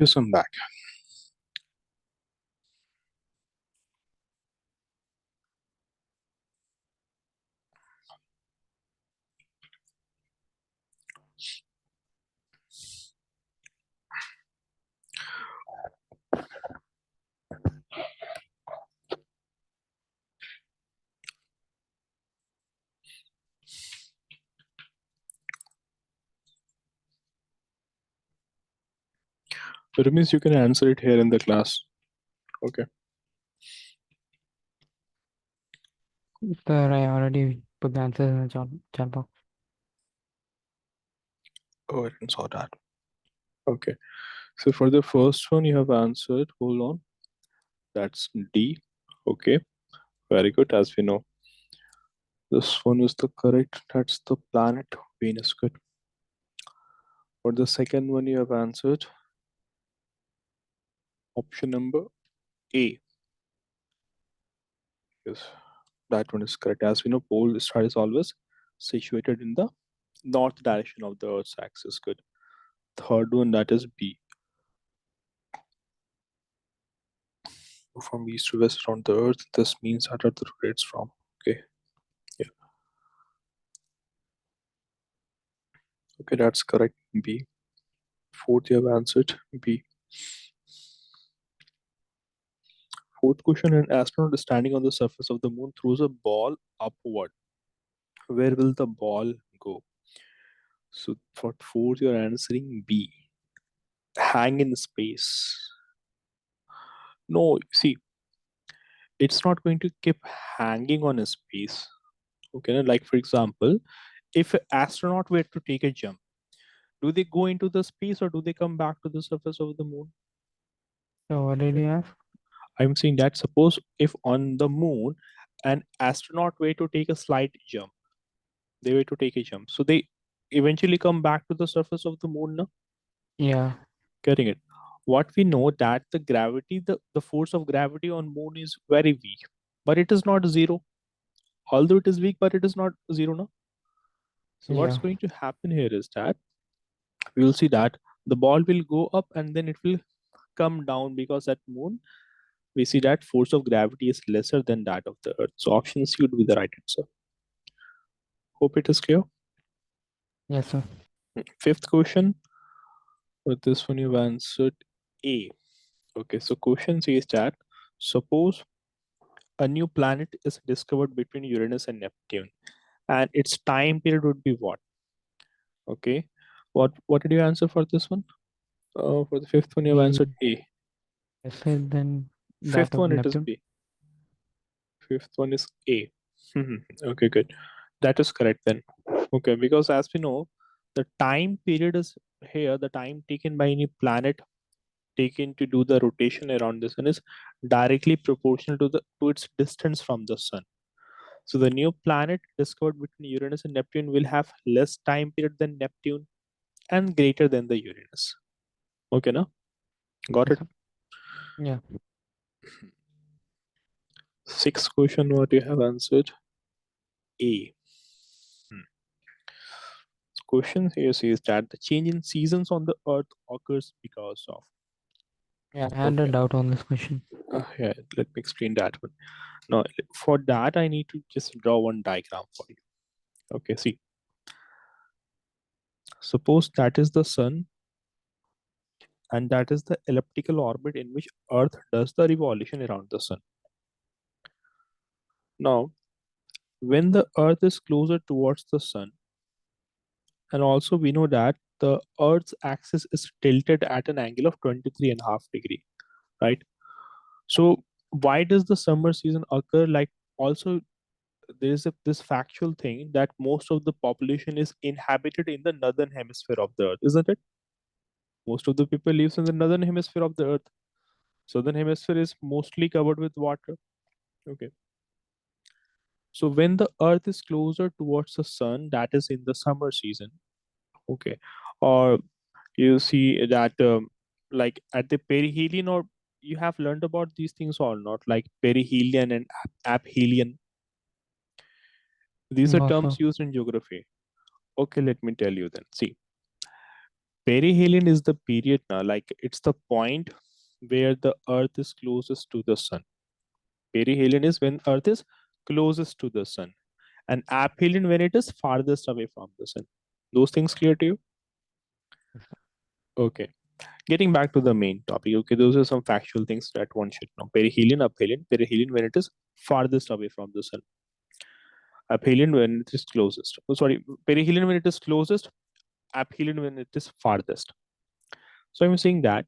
Yes, I'm back. So it means you can answer it here in the class. Okay. Sir, I already put the answers in the chat box. Oh, I didn't saw that. Okay. So for the first one, you have answered. Hold on. That's D. Okay. Very good. As we know, this one is the correct. That's the planet Venus. Good. For the second one, you have answered option number A. Yes, that one is correct. As we know, pole star is always situated in the north direction of the Earth's axis. Good. Third one, that is B. From east to west around the Earth. This means that are the rotates from. Okay. Yeah. Okay, that's correct. B. Fourth, you have answered B. Fourth question: an astronaut is standing on the surface of the moon, throws a ball upward. Where will the ball go? So for fourth, you're answering B. Hang in space. No, see, it's not going to keep hanging on a space. Okay, like for example, if an astronaut were to take a jump, do they go into the space or do they come back to the surface of the moon? So what did you ask? I'm saying that suppose if on the moon an astronaut were to take a slight jump, they were to take a jump, so they eventually come back to the surface of the moon now. Yeah, Getting it? What we know that the gravity, the force of gravity on moon is very weak, but it is not zero. Although it is weak, but it is not zero now. So what's yeah, going to happen here is that we will see that the ball will go up and then it will come down because at moon we see that force of gravity is lesser than that of the Earth. So option C would be the right answer. Hope it is clear. yes, sir. Fifth question. With this one you've answered A. Okay, so question says that suppose a new planet is discovered between Uranus and Neptune, and its time period would be what? Okay, what did you answer for this one? For the fifth one, you have answered A. Lesser than that Fifth of one, it is Neptune. B. Fifth one is A. Okay, good. That is correct then. Okay, because as we know, the time period is here, the time taken by any planet taken to do the rotation around the sun is directly proportional to the to its distance from the sun. So the new planet discovered between Uranus and Neptune will have less time period than Neptune and greater than the Uranus. Okay, now got Yes, it. sir. Yeah, Sixth question, what you have answered? A. Question here says that the change in seasons on the Earth occurs because of. yeah. I had a Okay, doubt on this question. yeah, let me explain that one. Now, for that, I need to just draw one diagram for you. Okay, see, suppose that is the sun, and that is the elliptical orbit in which Earth does the revolution around the sun. Now, when the Earth is closer towards the sun, and also we know that the Earth's axis is tilted at an angle of 23.5 degrees, right? So why does the summer season occur? Like also there is this factual thing that most of the population is inhabited in the northern hemisphere of the Earth, isn't it? Most of the people lives in the northern hemisphere of the Earth. Southern hemisphere is mostly covered with water. Okay. So when the Earth is closer towards the sun, that is in the summer season. Okay. Or you see that like at the perihelion, or you have learned about these things or not, like perihelion and aphelion. These are No, sir. terms used in geography. Okay, let me tell you then. See, Perihelion is the period now, like it's the point where the Earth is closest to the sun. Perihelion is when Earth is closest to the sun, and aphelion when it is farthest away from the sun. Those things clear to you? Okay. Getting back to the main topic. Okay, those are some factual things that one should know. Perihelion, aphelion. Perihelion when it is farthest away from the sun. Aphelion when it is closest. Oh, sorry, perihelion when it is closest. Aphelion when it is farthest. So I'm saying that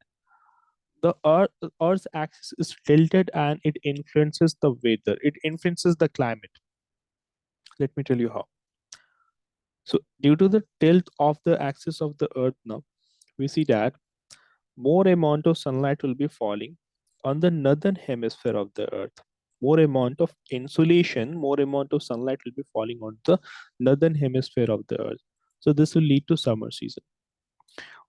Earth's axis is tilted and it influences the weather. It influences the climate. Let me tell you how. So due to the tilt of the axis of the Earth now, we see that more amount of sunlight will be falling on the northern hemisphere of the Earth. More amount of insolation, more amount of sunlight will be falling on the northern hemisphere of the Earth. So this will lead to summer season.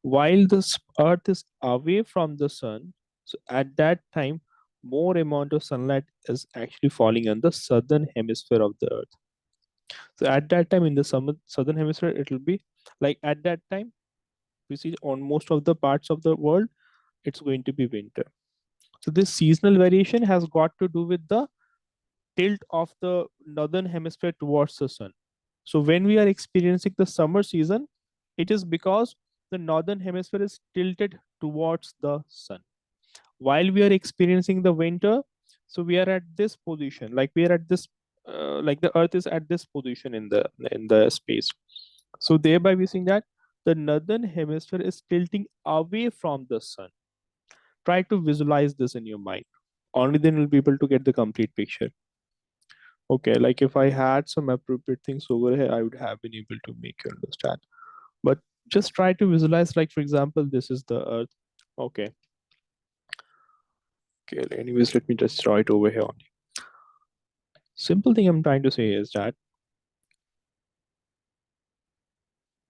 While the Earth is away from the sun, so at that time, more amount of sunlight is actually falling on the southern hemisphere of the Earth. So at that time, in the southern hemisphere, it will be like at that time, we see on most of the parts of the world, it's going to be winter. So this seasonal variation has got to do with the tilt of the northern hemisphere towards the sun. So when we are experiencing the summer season, it is because the northern hemisphere is tilted towards the sun. While we are experiencing the winter, so we are at this position, like we are at this, like the Earth is at this position in the space. So thereby we seeing that the northern hemisphere is tilting away from the sun. Try to visualize this in your mind. Only then you'll be able to get the complete picture. Okay, like if I had some appropriate things over here, I would have been able to make you understand. But just try to visualize, like for example, this is the Earth. Okay. Okay, anyways, let me just draw it over here only. Simple thing I'm trying to say is that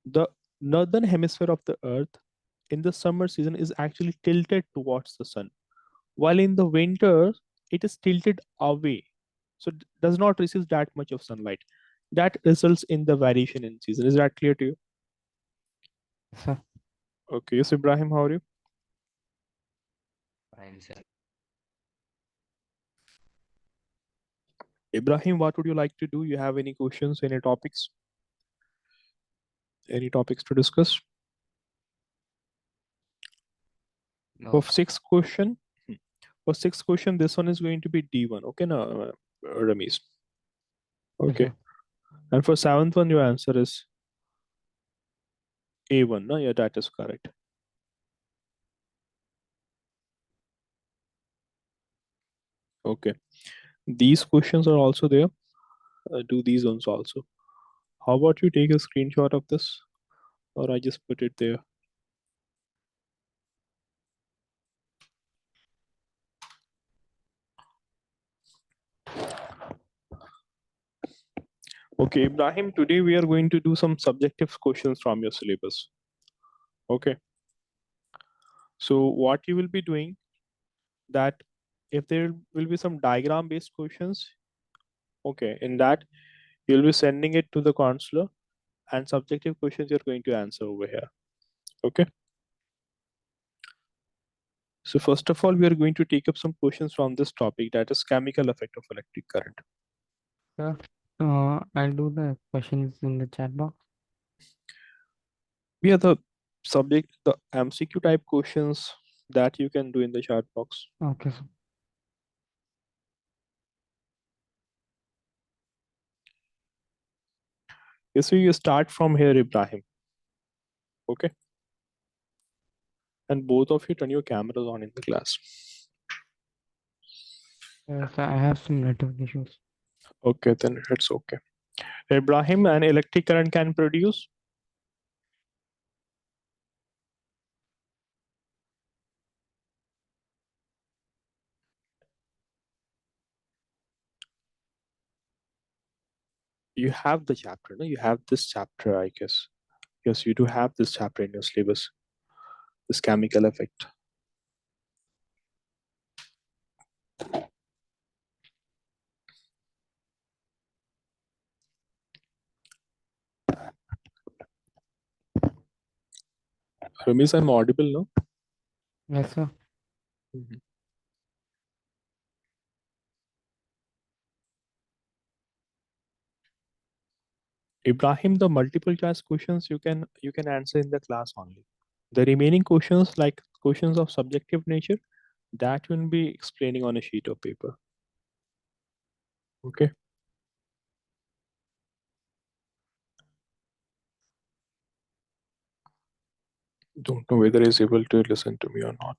the northern hemisphere of the Earth in the summer season is actually tilted towards the sun, while in the winter it is tilted away, so does not receive that much of sunlight. That results in the variation in season. Is that clear to you? Sir. Okay, yes, Ibrahim, how are you? Fine, sir. Ibrahim, what would you like to do? You have any questions, any topics? Any topics to discuss? For No, sixth question, for sixth question, this one is going to be D1. Okay, now, Ramesh. Yes, Okay. sir. And for seventh one, your answer is A1. No, yeah, that is correct. Okay. These questions are also there. Do these ones also. How about you take a screenshot of this, or I just put it there? Okay, Ibrahim, today we are going to do some subjective questions from your syllabus. Okay. So what you will be doing that if there will be some diagram based questions, okay, in that you'll be sending it to the counselor and subjective questions you're going to answer over here. Okay. So first of all, we are going to take up some questions from this topic, that is chemical effect of electric current. Sir, I'll do the questions in the chat box. We are the subject, the MCQ type questions that you can do in the chat box. Okay, sir. You see, you start from here, Ibrahim. Okay. And both of you turn your cameras on in the class. Sir, I have some network issues. Okay, then it's okay. Ibrahim, an electric current can produce. You have the chapter, no? You have this chapter, I guess. Yes, you do have this chapter in your syllabus, this chemical effect. Ramesh, I'm audible now. Yes, sir. Mhm. Ibrahim, the multiple choice questions you can answer in the class only. The remaining questions, like questions of subjective nature, that will be explaining on a sheet of paper. Okay. Don't know whether he's able to listen to me or not.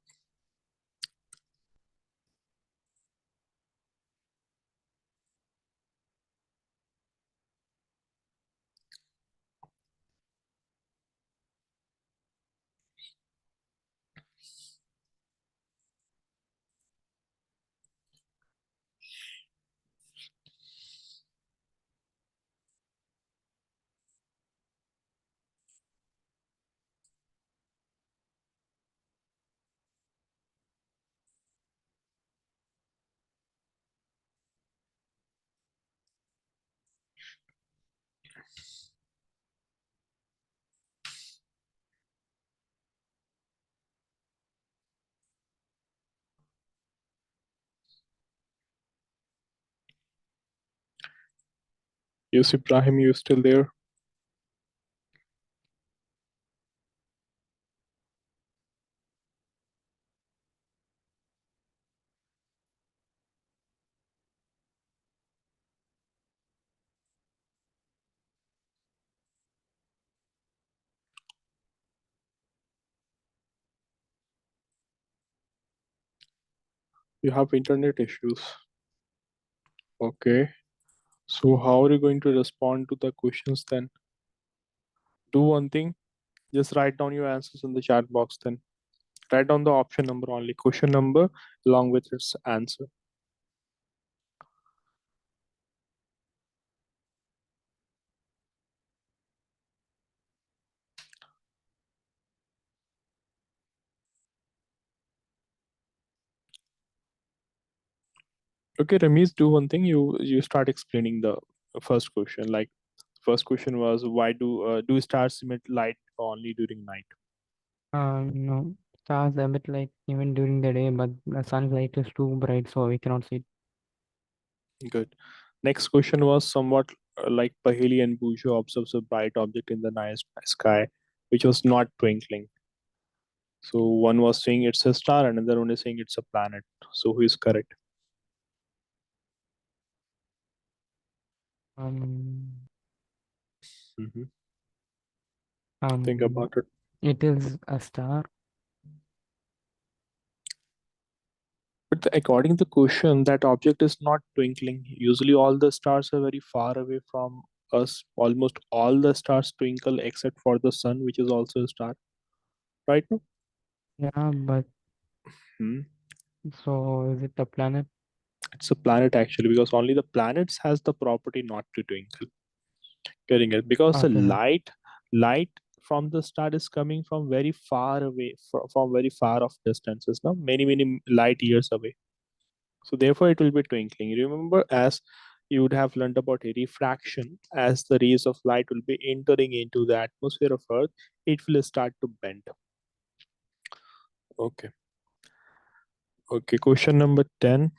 Yes, Ibrahim, you still there? You have internet issues. Okay. So how are you going to respond to the questions then? Do one thing, just write down your answers in the chat box then. Write down the option number only, question number along with its answer. Okay, Ramesh, do one thing. You start explaining the first question. Like first question was, why do stars emit light only during night? No, stars emit light even during the day, but the sun's light is too bright, so we cannot see it. Good. Next question was somewhat like Paheli and Bujo observes a bright object in the night sky, which was not twinkling. So one was saying it's a star, another one is saying it's a planet. So who is correct? Um, Mhm. Think um, about it. it is a star. But according to the question, that object is not twinkling. Usually, all the stars are very far away from us. Almost all the stars twinkle except for the sun, which is also a star. Right now, Yeah, but hmm. so is it a planet? It's a planet actually, because only the planets has the property not to twinkle. Getting it? Because the Okay, sir. light from the star is coming from very far away, from very far off distances. Now, many light years away. So therefore, it will be twinkling. Remember, as you would have learned about a refraction, as the rays of light will be entering into the atmosphere of Earth, it will start to bend. Okay. Okay. Question number 10.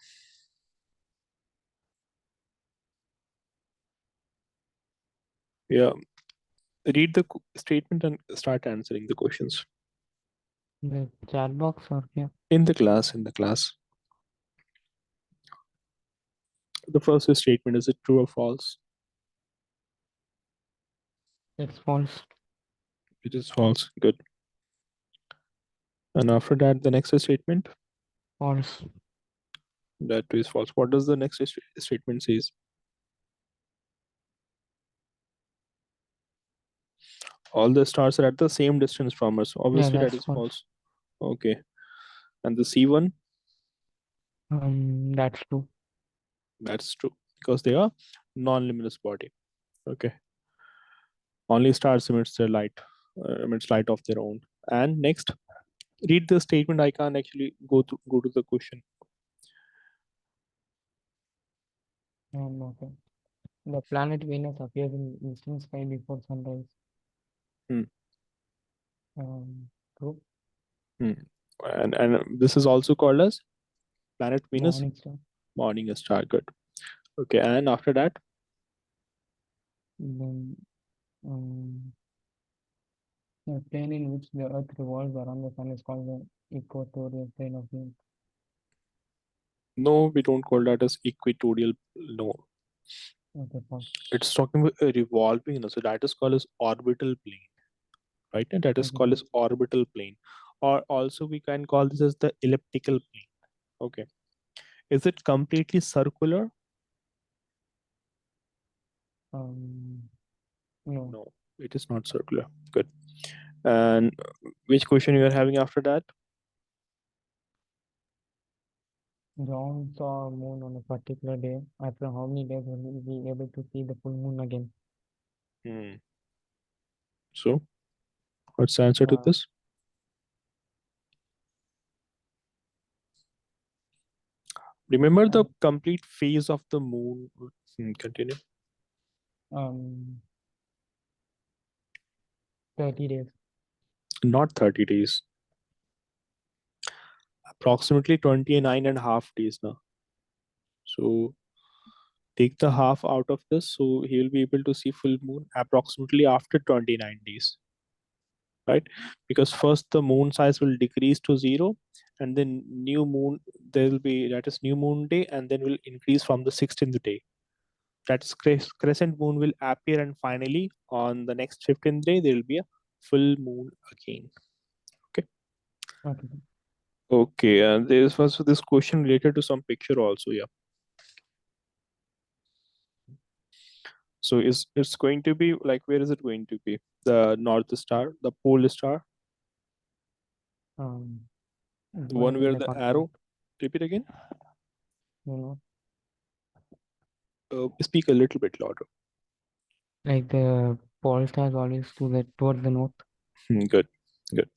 Yeah. Read the statement and start answering the questions The chat box or here? in the class. In the class, the first statement, is it true or false? It's false. It is false. Good. And after that, the next statement, False. that is false. What does the next statement says? All the stars are at the same distance from us. Yeah, Obviously, that that's is false. false. Okay. And the C1, That's true. that's true because they are non-luminous body. Okay. Only stars emits light of their own. And next, read the statement. I can't actually go to the question. Okay. The planet Venus appears in the eastern sky before sunrise. Hmm. Um, True. Hmm. And this is also called as planet Venus, Morning star. morning star. Good. Okay, and after that, Then um, the plane in which the Earth revolves around the sun is called the equatorial plane of the Earth. no, we don't call that as equatorial. No, Okay, pause. it's talking about a revolving. So that is called as orbital plane, right? And that is Okay, called pause. as orbital plane, or also we can call this as the elliptical plane. Okay, is it completely circular? Um, no. No, it is not circular. Good. And which question you are having after that? John saw a moon on a particular day. After how many days will he be able to see the full moon again? Hmm. So, what's the answer to Uh, this? Remember the uh, complete phase of the moon. Continue. um, 30 days. Not 30 days, approximately 29.5 days now. So, take the half out of this. So, he will be able to see full moon approximately after 29 days, right? Because first the moon size will decrease to zero, and then new moon, there will be that is new moon day, and then will increase from the 16th day. That is crescent moon will appear, and finally on the next 15th day there will be a full moon again. Okay. Okay. Okay, and there was this question related to some picture also. Yeah. So is it's going to be like, where is it going to be? The North Star, the Pole Star, Um, the Going one in where the the continent, arrow. Repeat again. you know, Speak a little bit louder. like the pole stars always to the towards the north. Good, good.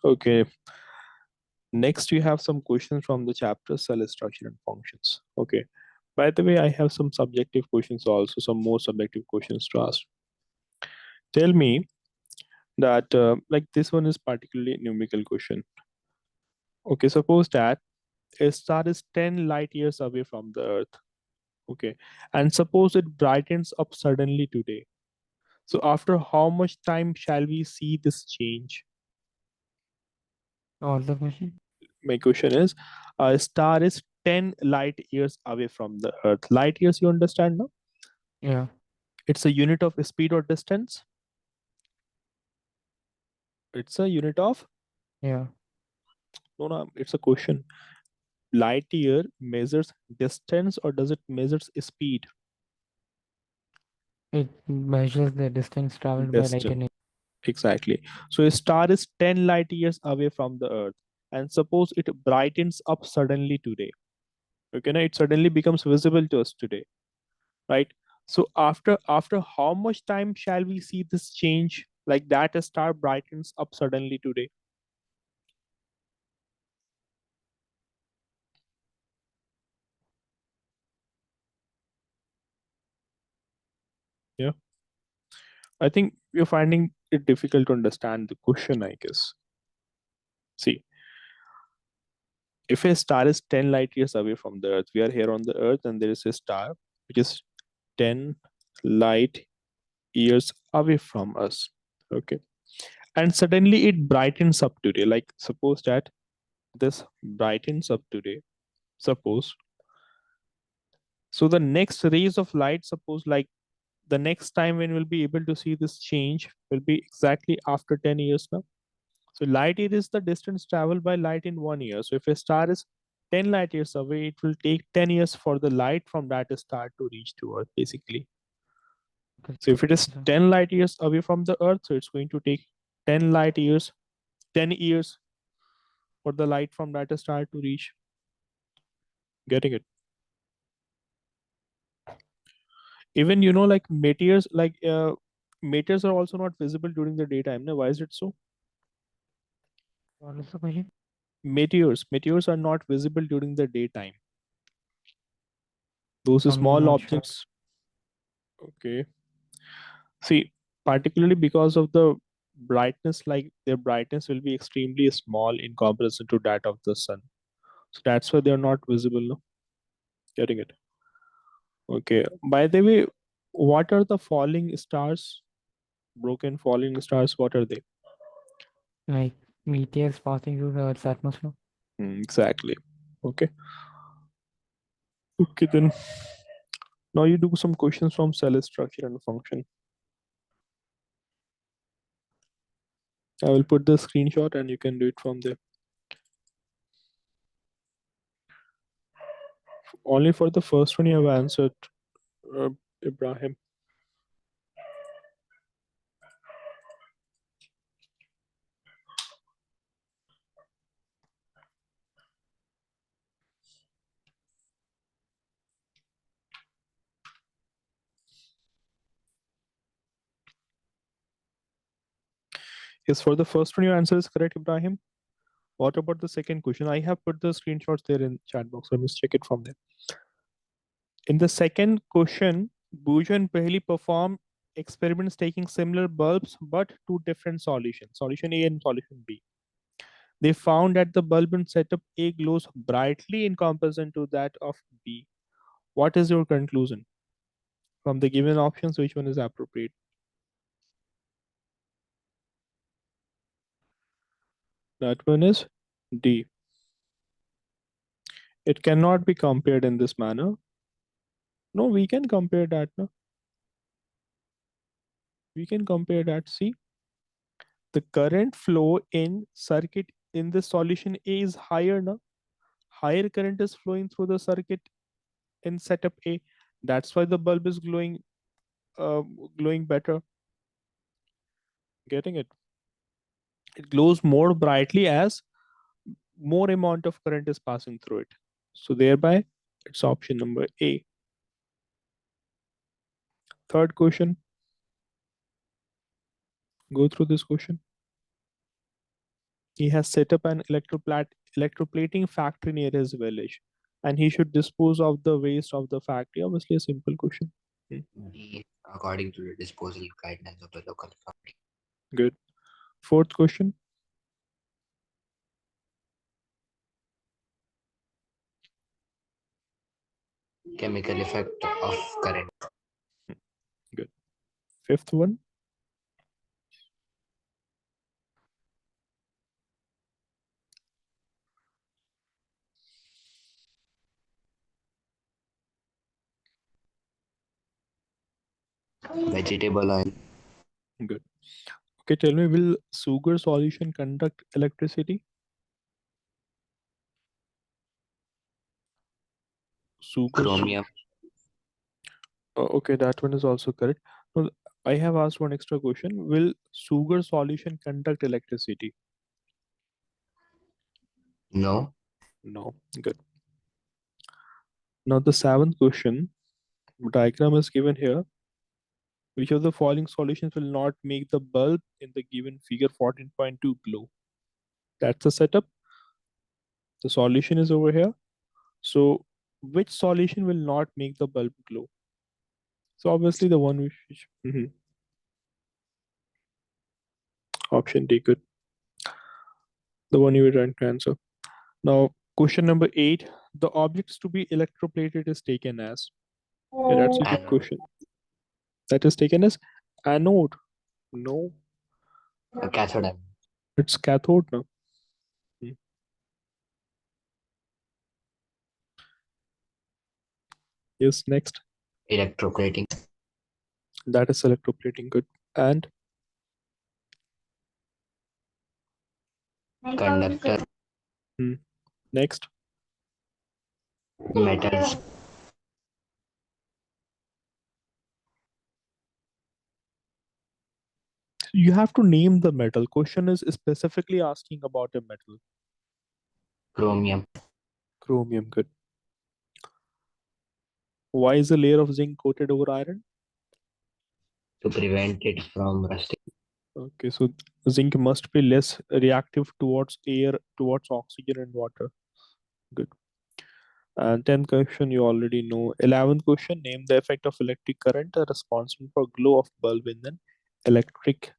Okay. Next, we have some questions from the chapter cell structure and functions. Okay. By the way, I have some subjective questions also, some more subjective questions to ask. Tell me that, like this one is particularly numerical question. Okay, suppose that a star is 10 light years away from the Earth. Okay, and suppose it brightens up suddenly today. So after how much time shall we see this change? All the question. My question is, a star is 10 light years away from the Earth. Light years, you understand now? Yeah, It's a unit of speed or distance. It's a unit of, yeah. no, no, it's a question. Light year measures distance or does it measures speed? It measures the distance traveled by light Distance. and Exactly. So a star is 10 light years away from the Earth. And suppose it brightens up suddenly today. Okay, now it suddenly becomes visible to us today, right? So after how much time shall we see this change? Like that a star brightens up suddenly today. Yeah. I think you're finding it difficult to understand the question, I guess. See, if a star is 10 light years away from the Earth, we are here on the Earth, and there is a star which is 10 light years away from us. Okay. And suddenly it brightens up today. Like suppose that this brightens up today. Suppose. So the next rays of light, suppose like the next time when we'll be able to see this change will be exactly after 10 years now. So light year is the distance traveled by light in 1 year. So if a star is 10 light years away, it will take 10 years for the light from that star to reach to Earth, basically. So if it is so 10 light years away from the Earth, so it's going to take 10 light years, 10 years for the light from that star to reach. Getting it? Even like meteors, meteors are also not visible during the daytime. No? Why is it so? what is the question? Meteors are not visible during the daytime. Those I'm small not sure. objects. Okay. See, particularly because of the brightness, like their brightness will be extremely small in comparison to that of the sun. So that's why they're not visible. No? Getting it? Okay. By the way, what are the falling stars? Broken falling stars, what are they? Like meteors passing through the Earth's atmosphere. Exactly. Okay. Okay, then now you do some questions from cell structure and function. I will put the screenshot and you can do it from there. Only for the first one you have answered, uh, Ibrahim. Yes, for the first one your answer is correct, Ibrahim. What about the second question? I have put the screenshots there in chat box, so let's check it from there. In the second question, Bujo and Paheli perform experiments taking similar bulbs but two different solutions, solution A and solution B. They found that the bulb in setup A glows brightly in comparison to that of B. What is your conclusion? From the given options, which one is appropriate? That one is D. It cannot be compared in this manner. No, we can compare that. No? We can compare that. See, the current flow in circuit in the solution A is higher. No? Higher current is flowing through the circuit in setup A. That's why the bulb is uh, glowing better. Getting it? It glows more brightly as more amount of current is passing through it. So thereby, it's option number A. Third question. Go through this question. He has set up an electroplating factory near his village, and he should dispose of the waste of the factory. Obviously, a simple question. B, according to the disposal guidelines of the local authority. Good. Fourth question. Chemical effect of current. Good. Fifth one. Vegetable oil. Good. Okay, tell me, will sugar solution conduct electricity? Sugar. Chromium. Okay, that one is also correct. Now, I have asked one extra question. Will sugar solution conduct electricity? No. No. Good. Now the seventh question, diagram is given here. Which of the following solutions will not make the bulb in the given figure 14.2 glow? That's the setup. The solution is over here. So which solution will not make the bulb glow? So obviously the one which option D, good. The one you were trying to answer. Now question number 8. The objects to be electroplated is taken as. Yeah, that's a good Anode. question. That is taken as anode. No, Cathode. it's cathode now. Yes, next. Electroplating. That is electroplating, good. And Conductor. next. Metals. You have to name the metal. Question is specifically asking about a metal. Chromium. Chromium, good. Why is a layer of zinc coated over iron? To prevent it from rusting. Okay, so zinc must be less reactive towards air, towards oxygen and water. Good. And 10th question you already know. 11th question, name the effect of electric current responsible for glow of bulb in an electric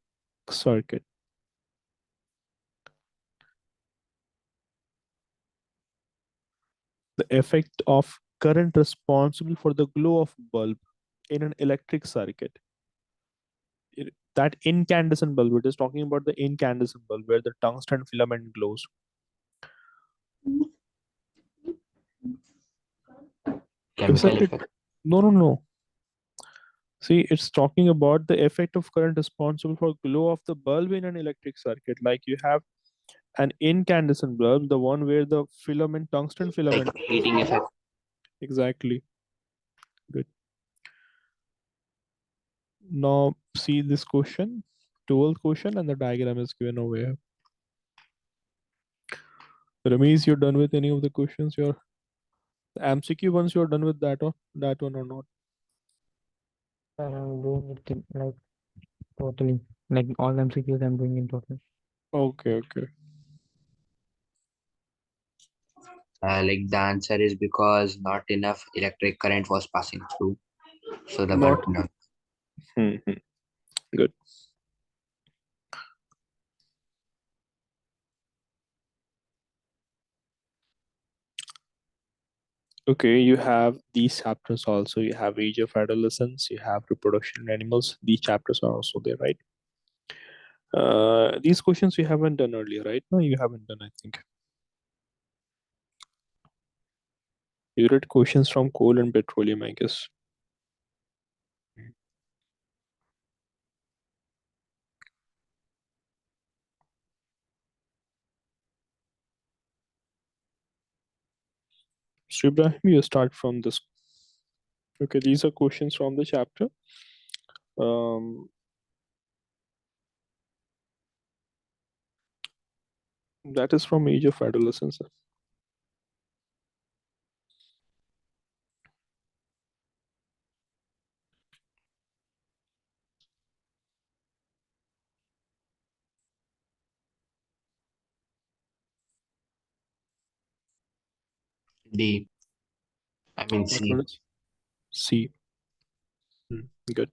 circuit. The effect of current responsible for the glow of bulb in an electric circuit. That incandescent bulb, it is talking about the incandescent bulb where the tungsten filament glows. Chemical Isn't it? effect. No. See, it's talking about the effect of current responsible for glow of the bulb in an electric circuit. Like you have an incandescent bulb, the one where the filament, tungsten Like filament. heating effect. Exactly. Good. Now see this question, 12th question, and the diagram is given over here. Ramesh, you're done with any of the questions? You're the MCQ ones, you're done with that one or not? Sir, I'm doing it like totally. Like all MCQs I'm doing in total. Okay. Like the answer is because not enough electric current was passing through, so the bulb Not. not. Good. Okay, you have these chapters also. You have age of adolescence, you have reproduction in animals. These chapters are also there, right? These questions you haven't done earlier, right? No, you haven't done, I think. You read questions from coal and petroleum, I guess. So Ibrahim, you start from this. Okay, these are questions from the chapter. That is from age of adolescence. D. I mean What C. one is? C. Good.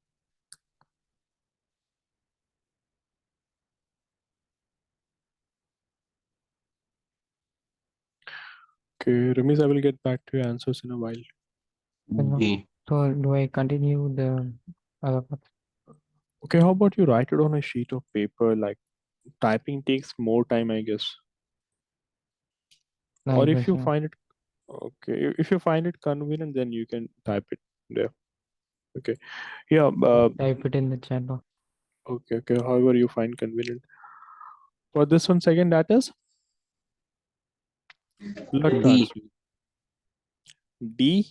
Okay, Ramesh, I will get back to your answers in a while. D. So do I continue the other part? Okay, how about you write it on a sheet of paper? Like typing takes more time, I guess. I Or if guess you so. find it, okay, if you find it convenient, then you can type it there. Okay. Yeah. Type it in the chat box. Okay. However you find convenient. For this one second, that is blood D. transfusion. D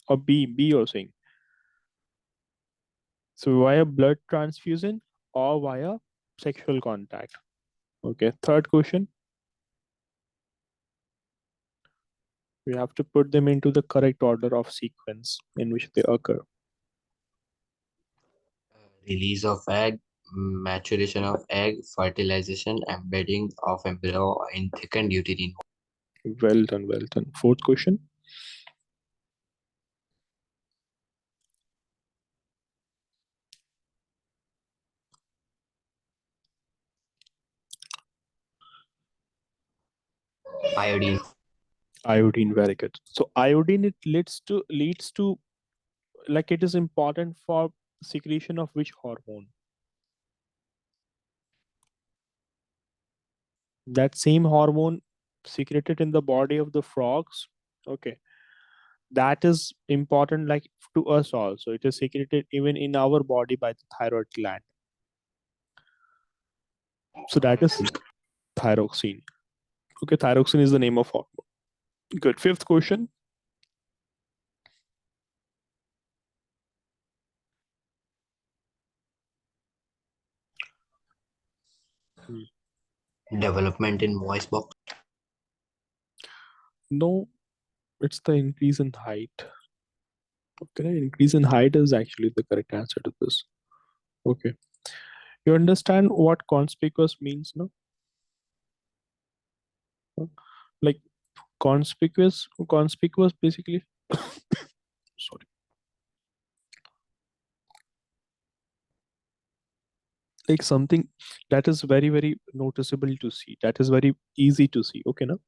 or B? B you're saying. So via blood transfusion or via sexual contact. Okay. Third question. We have to put them into the correct order of sequence in which they occur. Release of egg, maturation of egg, fertilization, embedding of embryo in thickened uterine. Well done. Fourth question. Iodine. Iodine, very good. So iodine, it leads to like it is important for secretion of which hormone? That same hormone secreted in the body of the frogs. Okay, that is important like to us also. It is secreted even in our body by the thyroid gland. So that is thyroxine. Okay, thyroxine is the name of hormone. Good. Fifth question. Development in voice box. No, it's the increase in height. Okay, increase in height is actually the correct answer to this. Okay, you understand what conspicuous means, no? Like conspicuous basically. Sorry. like something that is very, very noticeable to see, that is very easy to see. Okay, now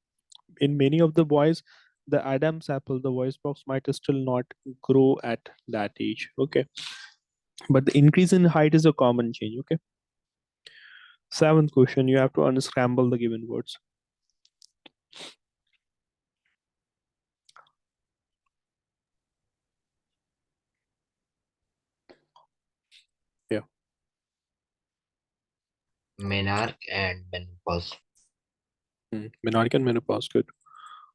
in many of the boys, the Adam's apple, the voice box might still not grow at that age. Okay, but the increase in height is a common change. Okay, seventh question, you have to unscramble the given words. Yeah. Menarche and menopause. Menarche and menopause, good.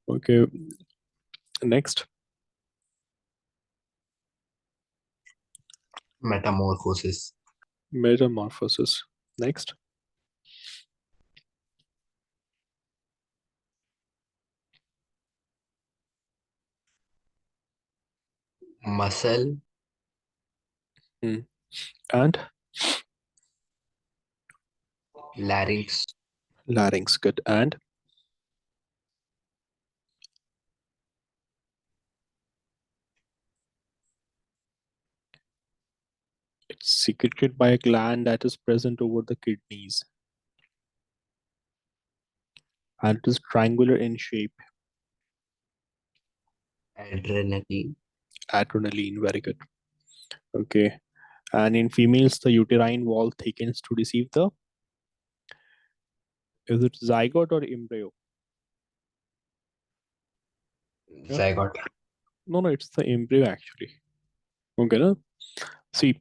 Okay, next. Metamorphosis. Metamorphosis, next. Muscle. And Larynx. larynx, good. And it's secreted by a gland that is present over the kidneys, and it is triangular in shape. Adrenaline. Adrenaline, very good. Okay, and in females, the uterine wall thickens to receive the, is it zygote or embryo? Yeah. Zygote. No, it's the embryo actually. Okay, no? See,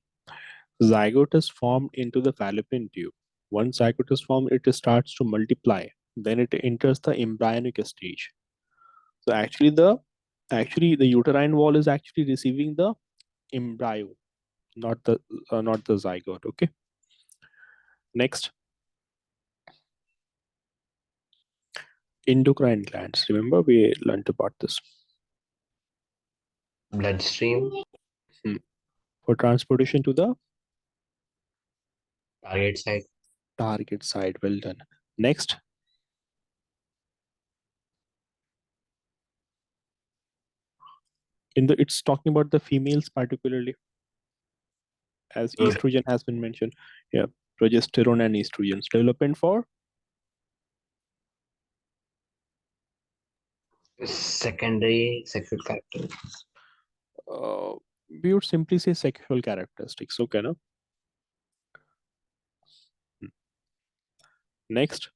zygote is formed into the fallopian tube. Once zygote is formed, it starts to multiply. Then it enters the embryonic stage. So actually the uterine wall is actually receiving the embryo, not the zygote. Okay. Next, endocrine glands. Remember we learned about this. Bloodstream. For transportation to the Target site. target site. Well done. Next, it's talking about the females particularly, as estrogen has been mentioned. Yeah, progesterone and estrogens. Development for Secondary sexual character. we would simply say sexual characteristics. Okay, no? Next,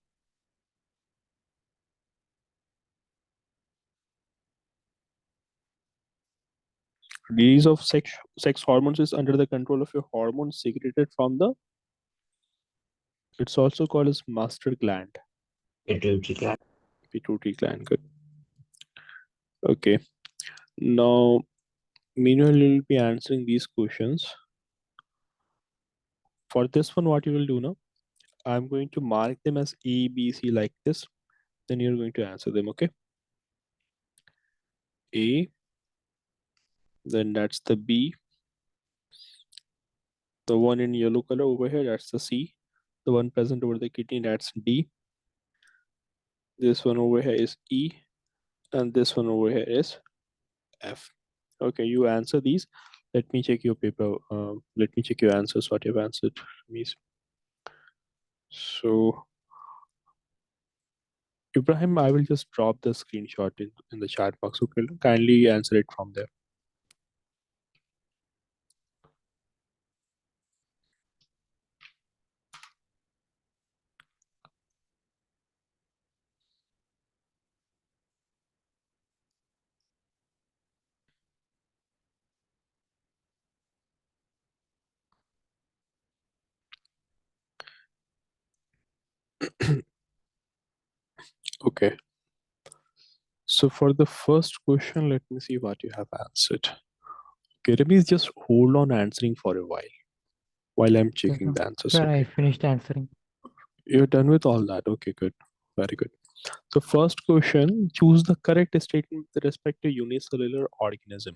release of sex hormones is under the control of your hormones secreted from the, it's also called as master gland. Pituitary gland. Pituitary gland, good. Okay, now meanwhile you'll be answering these questions. For this one, what you will do now, I'm going to mark them as A, B, C like this. Then you're going to answer them. Okay, A, then that's the B. The one in yellow color over here, that's the C. The one present over the kidney, that's D. This one over here is E, and this one over here is F. Okay, you answer these. Let me check your paper. Let me check your answers, what you've answered. So, Ibrahim, I will just drop the screenshot in the chat box. Okay, kindly answer it from there. Okay. So for the first question, let me see what you have answered. Okay, let me just hold on answering for a while I'm checking the answers. Sir, I Okay. finished answering. You're done with all that. Okay, good. Very good. So first question, choose the correct statement with respect to unicellular organism.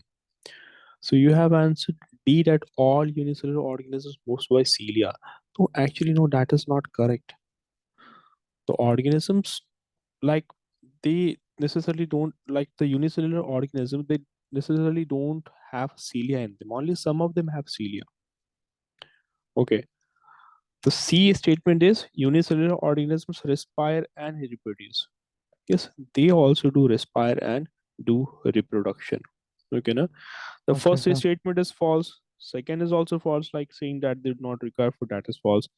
So you have answered D, that all unicellular organisms most by cilia. So actually, no, that is not correct. The organisms, like, they necessarily don't, like the unicellular organism, they necessarily don't have cilia in them. Only some of them have cilia. Okay. The C statement is unicellular organisms respire and reproduce. Yes, they also do respire and do reproduction. Okay, na? The Okay, first sir. statement is false. Second is also false, like saying that they do not require food. That is false.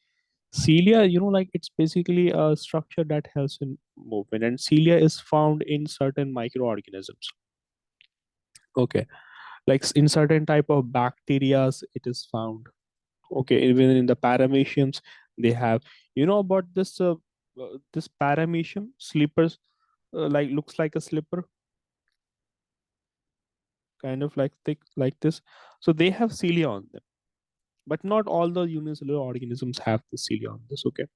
Cilia, like it's basically a structure that helps in movement, and cilia is found in certain microorganisms. Okay, like in certain type of bacterias, it is found. Okay, even in the parameciums, they have. You know about this paramecium slippers, like looks like a slipper, kind of like thick like this. So they have cilia on them, but not all the unicellular organisms have the cilia on this. Okay.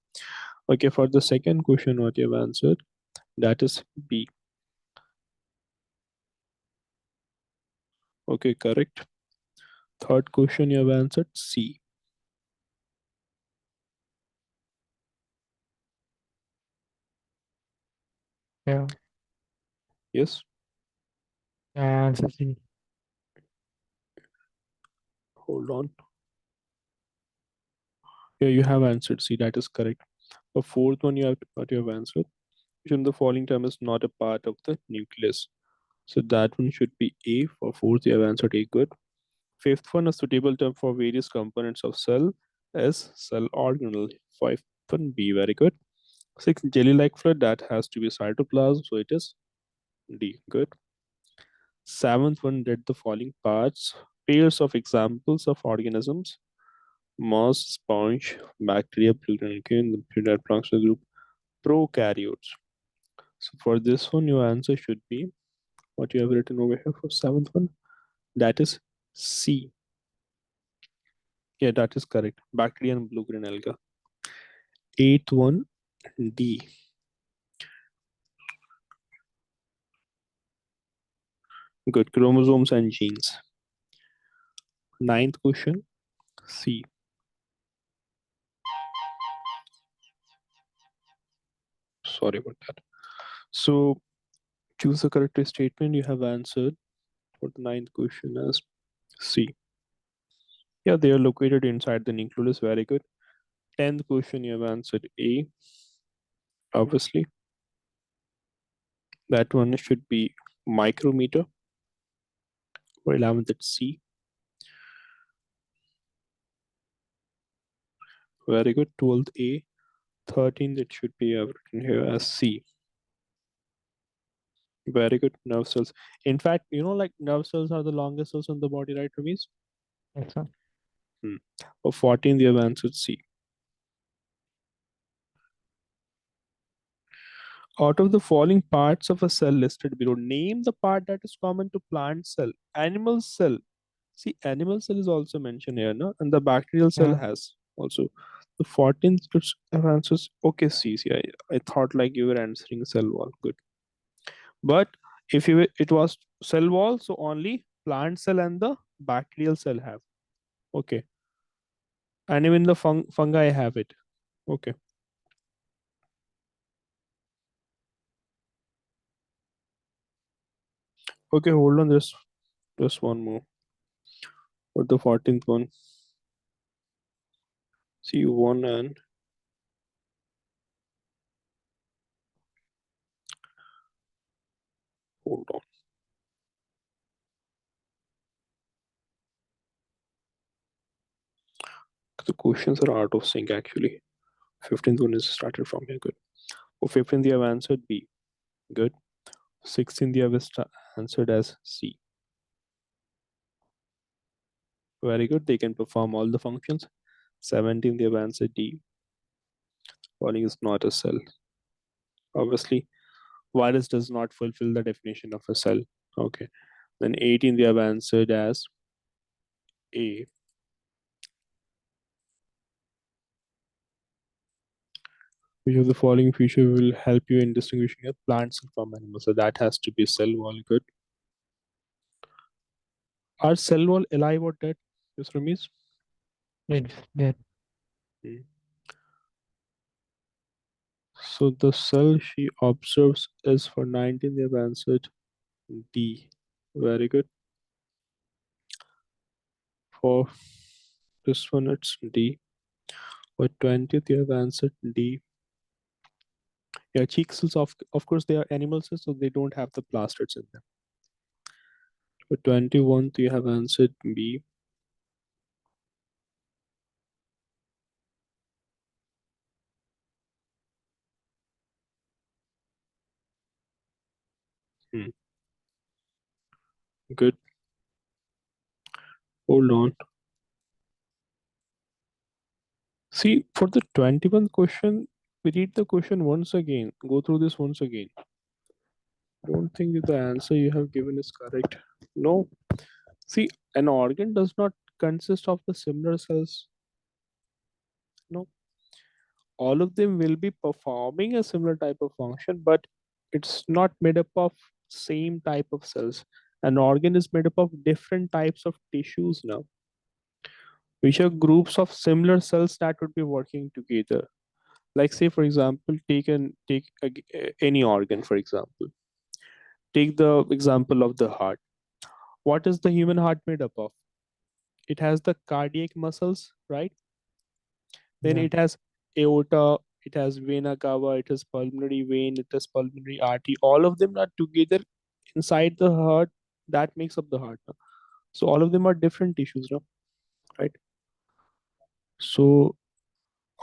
Okay, for the second question, what you have answered, that is B. Okay, correct. Third question, you have answered C. Yeah. Yes. I answer C. Hold on. Yeah, you have answered C. That is correct. The fourth one, you have what you have answered. Which one of the following term is not a part of the nucleus? So that one should be A. For fourth, you have answered A. Good. Fifth one, a suitable term for various components of cell is cell organelle. Fifth one, B. Very good. Sixth, jelly-like fluid, that has to be cytoplasm. So it is D. Good. Seventh one, did the following parts pairs of examples of organisms: moss, sponge, bacteria, plutonican, the that belongs to the group prokaryotes. So for this one, your answer should be what you have written over here for seventh one. That is C. Yeah, that is correct. Bacteria and blue green alga. Eighth one, D. Good. Chromosomes and genes. Ninth question, C. Sorry about that. So choose the correct statement. You have answered for the ninth question as C. Yeah, they are located inside the nucleus. Very good. 10th question, you have answered A. Obviously, that one should be micrometer. For 11th, it's C. Very good. 12th, A. 13th, it should be written here as C. Very good. Nerve cells. In fact, like nerve cells are the longest cells in the body, right, Ramesh? Yes, sir. For 14th, you have answered C. Out of the following parts of a cell listed below, name the part that is common to plant cell, animal cell. See, animal cell is also mentioned here, no? And the bacterial cell Yeah. has also. The 14th answers, okay, see, I thought like you were answering cell wall. Good. But if it was cell wall, so only plant cell and the bacterial cell have. Okay. And even the fungi have it. Okay. Okay, hold on, just one more. For the 14th one. See one and hold on. The questions are out of sync actually. 15th one is started from here. Good. For 15th, you have answered B. Good. 16th, you have answered as C. Very good. They can perform all the functions. 17th, you have answered D. Calling is not a cell. Obviously, virus does not fulfill the definition of a cell. Okay. Then 18th, you have answered as A. Which of the following feature will help you in distinguishing a plant cell from animal? So that has to be cell wall. Good. Are cell wall alive or dead? Yes, Ramesh? It's dead. Hmm. So the cell she observes is for 19. They have answered D. Very good. For this one, it's D. For 20th, you have answered D. Yeah, cheek cells, of course, they are animal cells, so they don't have the plastids in them. For 21th, you have answered B. Good. Hold on. See, for the 21st question, we read the question once again. Go through this once again. Don't think that the answer you have given is correct. No. See, an organ does not consist of the similar cells. No. All of them will be performing a similar type of function, but it's not made up of same type of cells. An organ is made up of different types of tissues now, which are groups of similar cells that would be working together. Like say, for example, any organ, for example. Take the example of the heart. What is the human heart made up of? It has the cardiac muscles, right? Then Yeah. it has aorta, it has vena cava, it has pulmonary vein, it has pulmonary artery. All of them are together inside the heart. That makes up the heart. Now. So all of them are different tissues, now, right? So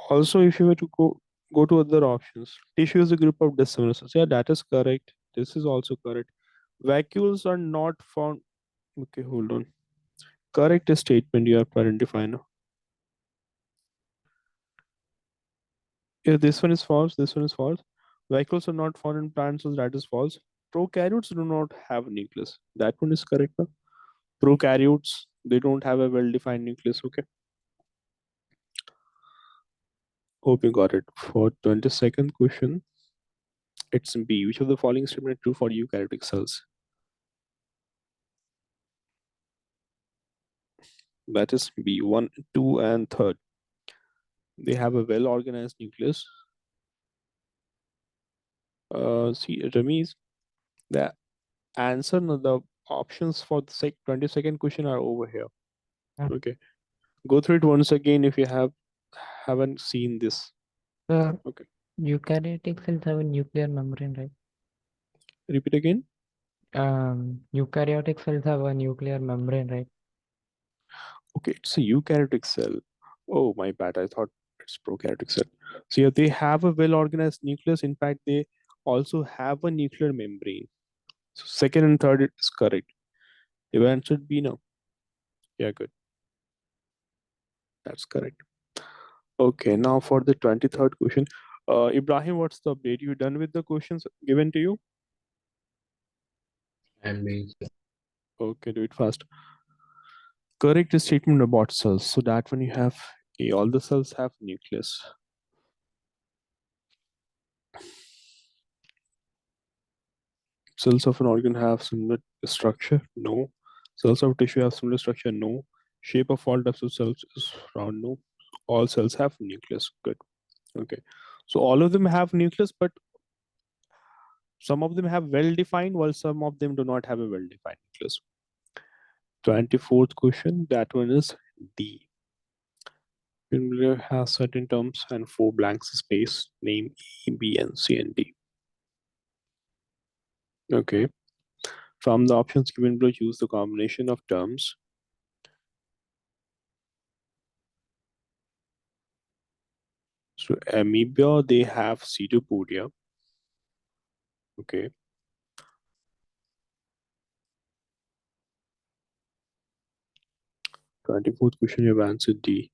also, if you were to go to other options, tissue is a group of dissimilar cells. Yeah, that is correct. This is also correct. Vacuoles are not found. Okay, hold on. Correct statement you have to identify now. Yeah, this one is false. This one is false. Vacuoles are not found in plants, so that is false. Prokaryotes do not have nucleus. That one is correct now. Prokaryotes, they don't have a well-defined nucleus. Okay. Hope you got it. For 22nd question, it's B. Which of the following statement is true for eukaryotic cells? That is B. 1, 2, and 3rd. They have a well-organized nucleus. See, Ramiz, the answer, no, the options for the 22nd question are over here. Yeah. Okay. Go through it once again if you haven't seen this. So Okay. eukaryotic cells have a nuclear membrane, right? Repeat again. Eukaryotic cells have a nuclear membrane, right? Okay, it's a eukaryotic cell. Oh, my bad. I thought it's prokaryotic cell. So yeah, they have a well-organized nucleus. In fact, they also have a nuclear membrane. So second and third is correct. You answered B now. Yeah, good. That's correct. Okay, now for the 23rd question. Ibrahim, what's the update? You done with the questions given to you? I'm doing so. Okay, do it fast. Correct statement about cells. So that when you have A, all the cells have nucleus. Cells of an organ have similar structure? No. Cells of tissue have similar structure? No. Shape of all types of cells is round? No. All cells have nucleus. Good. Okay. So all of them have nucleus, but some of them have well-defined, while some of them do not have a well-defined nucleus. 24th question, that one is D. Similar has certain terms and 4 blanks space. Name E, B, and C, and D. Okay. From the options given below, choose the combination of terms. So amoeba, they have pseudopodia. Okay. 24th question, you have answered D.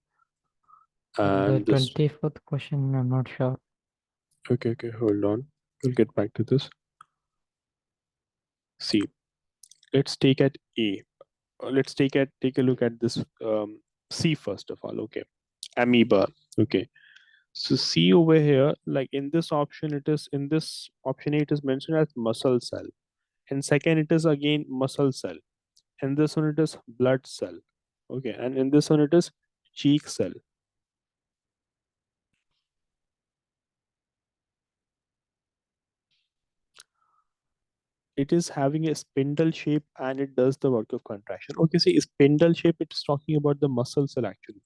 The And this, 24th question, I'm not sure. okay, hold on. We'll get back to this. C. Let's take at A. Take a look at this C first of all. Okay. Amoeba. Okay. So C over here, like in this option, in this option A, it is mentioned as muscle cell. And second, it is again muscle cell. And this one, it is blood cell. Okay. And in this one, it is cheek cell. It is having a spindle shape and it does the work of contraction. Okay, see, spindle shape, it's talking about the muscle cell actually.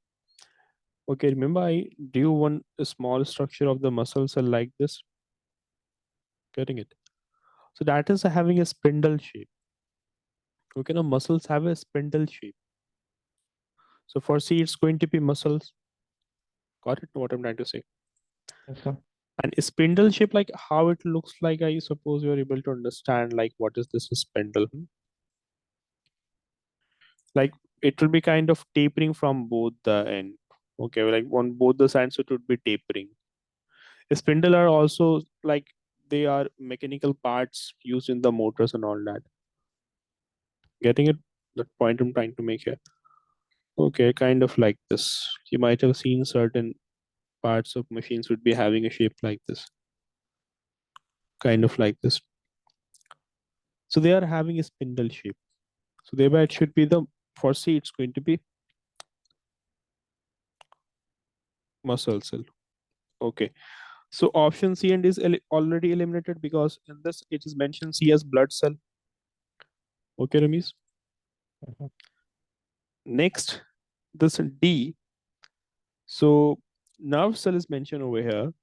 Okay, remember I drew one small structure of the muscle cell like this. Getting it? So that is having a spindle shape. Okay, now muscles have a spindle shape. So for C, it's going to be muscles. Got it? What I'm trying to say. Yes, sir. And a spindle shape, like how it looks like, I suppose you're able to understand, like what is this spindle? Like it will be kind of tapering from both the end. Okay, like on both the sides, it would be tapering. A spindle are also like they are mechanical parts used in the motors and all that. Getting it? The point I'm trying to make here. Okay, kind of like this. You might have seen certain parts of machines would be having a shape like this, kind of like this. So they are having a spindle shape. So thereby it should be the, for C, it's going to be muscle cell. Okay. So option C and is already eliminated because in this it is mentioned C as blood cell. Okay, Ramesh. Mhm. Next, this D. So nerve cell is mentioned over here.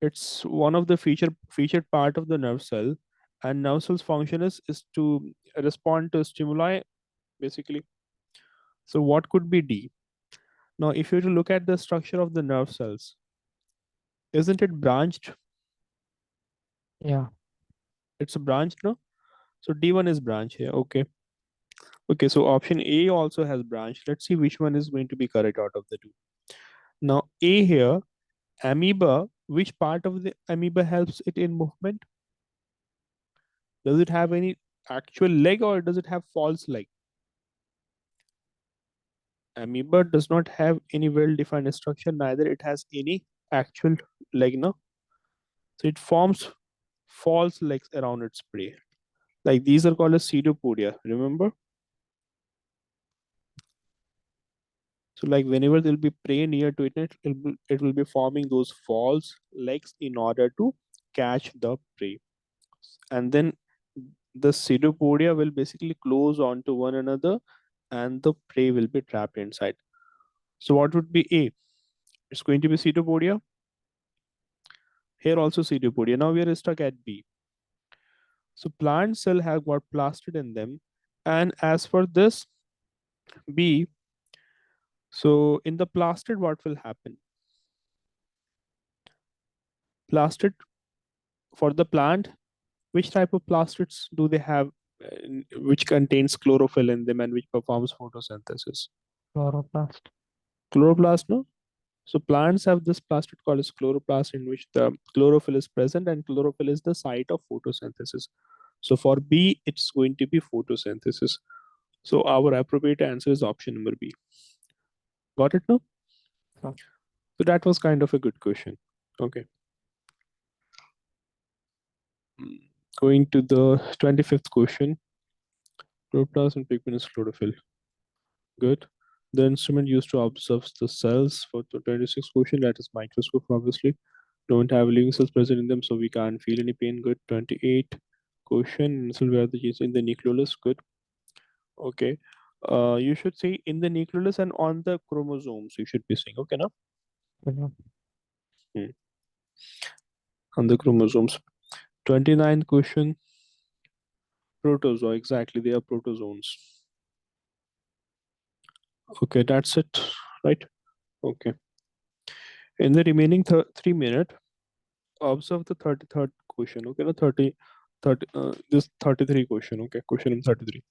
It's one of the featured part of the nerve cell, and nerve cell's function is to respond to stimuli basically. So what could be D? Now, if you were to look at the structure of the nerve cells, isn't it branched? Yeah. It's a branch, no? So D1 is branch here. Okay. Okay, so option A also has branch. Let's see which one is going to be correct out of the two. Now, A here, amoeba, which part of the amoeba helps it in movement? Does it have any actual leg or does it have false leg? Amoeba does not have any well-defined structure, neither it has any actual leg, no? So it forms false legs around its prey. Like these are called as pseudopodia, remember? So like whenever there'll be prey near to it will be forming those false legs in order to catch the prey. And then the pseudopodia will basically close onto one another and the prey will be trapped inside. So what would be A? It's going to be pseudopodia. Here also pseudopodia. Now we are stuck at B. So plant cell have got plastid in them. And as for this B, so in the plastid, what will happen? Plastid for the plant, which type of plastids do they have, which contains chlorophyll in them and which performs photosynthesis? Chloroplast. Chloroplast, no? So plants have this plastid called as chloroplast in which the chlorophyll is present and chlorophyll is the site of photosynthesis. So for B, it's going to be photosynthesis. So our appropriate answer is option number B. Got it now? So, So that was kind of a good question. Okay. Going to the 25th question. Chloroplast and pigment is chlorophyll. Good. The instrument used to observe the cells for the 26th question, that is microscope, obviously. Don't have living cells present in them, so we can't feel any pain. Good. 28 question. So where the genes in the nucleolus. Good. Okay. You should say in the nucleolus and on the chromosomes. You should be saying. Okay, now. mhm. Hmm. On the chromosomes. 29th question. Protozoa. Exactly. They are protozoans. Okay, that's it. Right. Okay. In the remaining 3 minutes, observe the 33rd question. Okay, no 30, this 33 question. Okay, question number 33.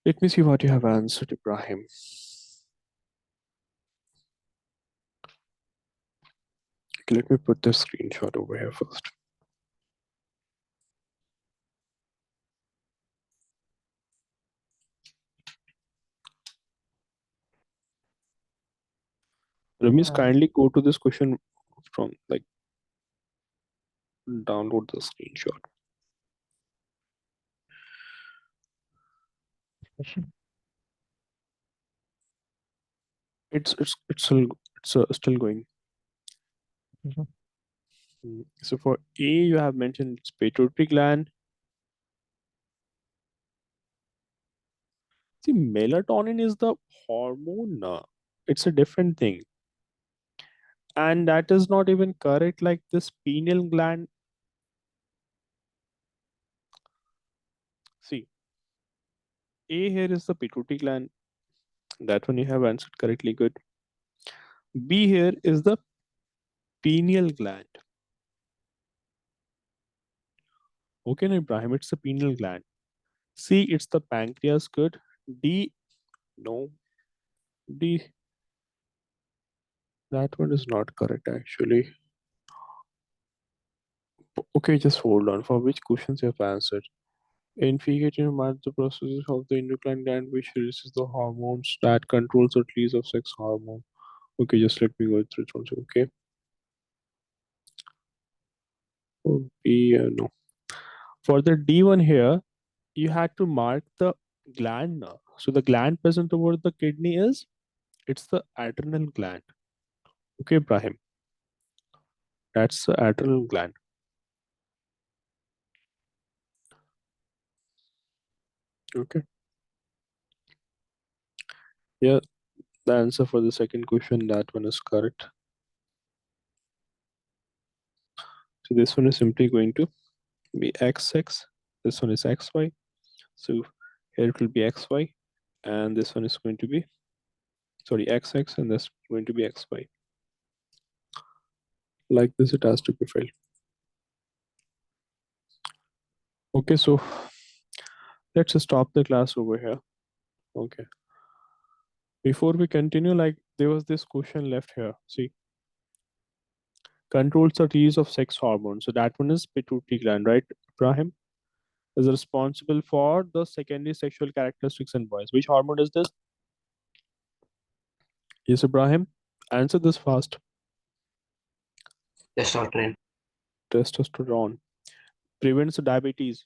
Let me see what you have answered, Ibrahim. Okay, let me put the screenshot over here first. Ramesh, Yeah. kindly go to this question from like download the screenshot. Question. It's still going. Mhm. So for A, you have mentioned it's pituitary gland. See, melatonin is the hormone. It's a different thing. And that is not even correct. Like this pineal gland. See, A here is the pituitary gland. That one you have answered correctly. Good. B here is the pineal gland. Okay, no, Ibrahim, it's the pineal gland. C, it's the pancreas. Good. D, no. D, that one is not correct actually. Okay, just hold on. For which questions you have answered? Infection marks the process of the endocrine gland which releases the hormones that controls the release of sex hormone. Okay, just let me go through it also. Okay. Oh, B, no. For the D1 here, you had to mark the gland now. So the gland present over the kidney is, it's the adrenal gland. Okay, Ibrahim. That's the adrenal gland. Okay. Yeah, the answer for the second question, that one is correct. So this one is simply going to be XX. This one is XY. So here it will be XY. And this one is going to be, sorry, XX, and this is going to be XY. Like this, it has to be filled. Okay, so let's stop the class over here. Okay. Before we continue, like there was this question left here. See, controls the release of sex hormones. So that one is pituitary gland, right? Ibrahim is responsible for the secondary sexual characteristics in boys. Which hormone is this? Yes, Ibrahim. Answer this fast. Testosterone. Testosterone. Prevents diabetes.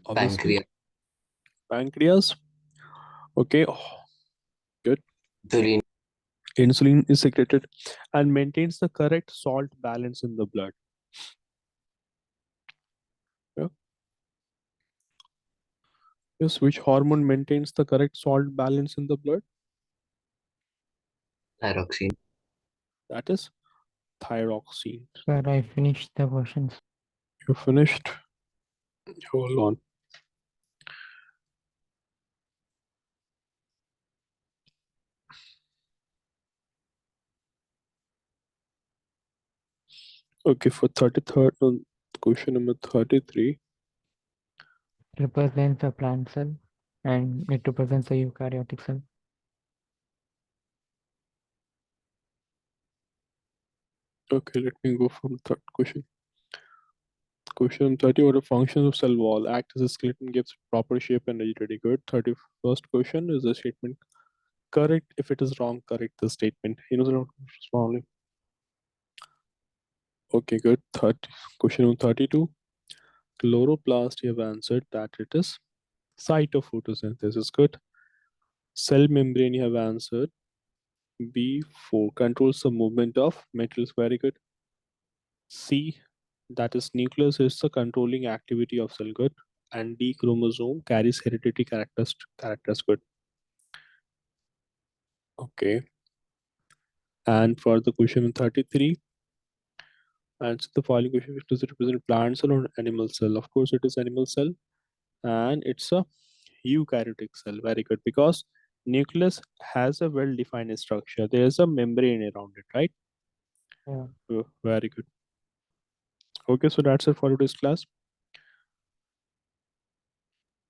Obviously. Pancreas. Pancreas. Okay. Oh, good. Insulin. Insulin is secreted and maintains the correct salt balance in the blood. Yeah. Yes, which hormone maintains the correct salt balance in the blood? Thyroxine. That is thyroxine. Sir, I finished the questions. You finished? Hold on. Okay, for 33rd, question number 33. Represents a plant cell and it represents a eukaryotic cell. Okay, let me go from third question. Question 30, what are functions of cell wall? Act as a skeleton, gives proper shape and rigidity. Good. 31st question is the statement correct? If it is wrong, correct the statement. You know, wrongly. Okay, good. 30, question number 32. Chloroplast, you have answered that it is site of photosynthesis. Good. Cell membrane, you have answered. B4 controls the movement of metals. Very good. C, that is nucleus, is the controlling activity of cell. Good. And D, chromosome, carries hereditary characters. Good. Okay. And for the question 33, answer the following question: which does it represent, plant cell or animal cell? Of course, it is animal cell, and it's a eukaryotic cell. Very good, because nucleus has a well-defined structure. There is a membrane around it, right? Yeah. Oh, very good. Okay, so that's it for today's class.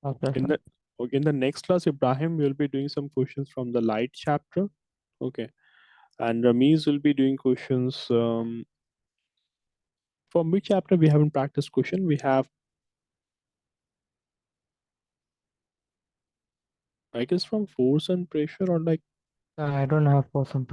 Okay, In sir. the next class, Ibrahim will be doing some questions from the light chapter. Okay, and Ramiz will be doing questions from which chapter we haven't practiced question. We have, I guess, from force and pressure, or like I don't have for some